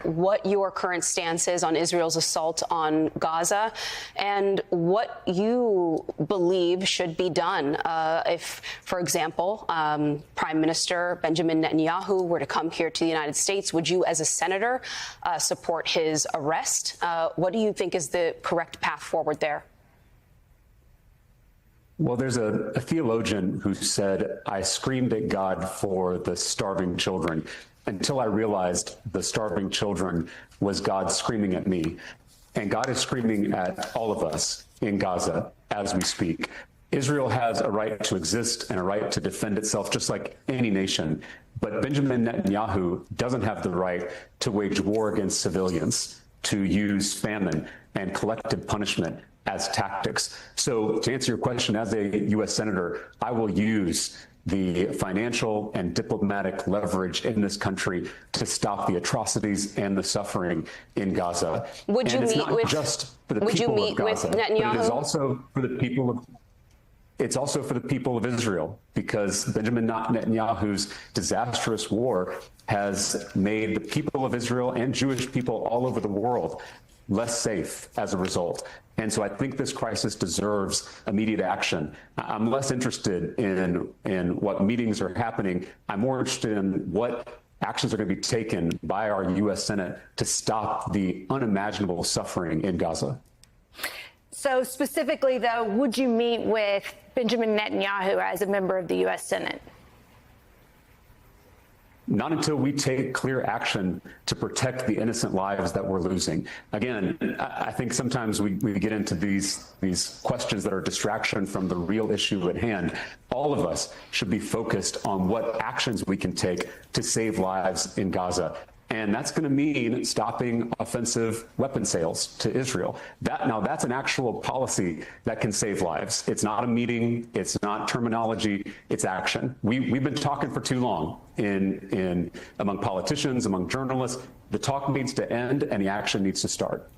what your current stance is on Israel's assault on Gaza and what you believe should be done if, for example, Prime Minister Benjamin Netanyahu were to come here to the United States. Would you, as a senator, support his arrest? What do you think is the correct path forward there? Well, there's a theologian who said, I screamed at God for the starving children until I realized the starving children was God screaming at me. And God is screaming at all of us in Gaza as we speak. Israel has a right to exist and a right to defend itself just like any nation. But Benjamin Netanyahu doesn't have the right to wage war against civilians, to use famine and collective punishment as tactics. So to answer your question, as a U.S. Senator, I will use the financial and diplomatic leverage in this country to stop the atrocities and the suffering in Gaza. Would you meet with just for the people of Gaza, but it is also for the people of It's also for the people of Israel, because Benjamin Netanyahu's disastrous war has made the people of Israel and Jewish people all over the world less safe as a result. And so I think this crisis deserves immediate action. I'm less interested in what meetings are happening. I'm more interested in what actions are going to be taken by our U.S. Senate to stop the unimaginable suffering in Gaza. So specifically, though, would you meet with Benjamin Netanyahu as a member of the U.S. Senate? Not until we take clear action to protect the innocent lives that we're losing. Again, I think sometimes we get into these questions that are distraction from the real issue at hand. All of us should be focused on what actions we can take to save lives in Gaza. And that's going to mean stopping offensive weapon sales to Israel. Now, that's an actual policy that can save lives. It's not a meeting. It's not terminology. It's action. We've been talking for too long among politicians, among journalists. The talk needs to end and the action needs to start.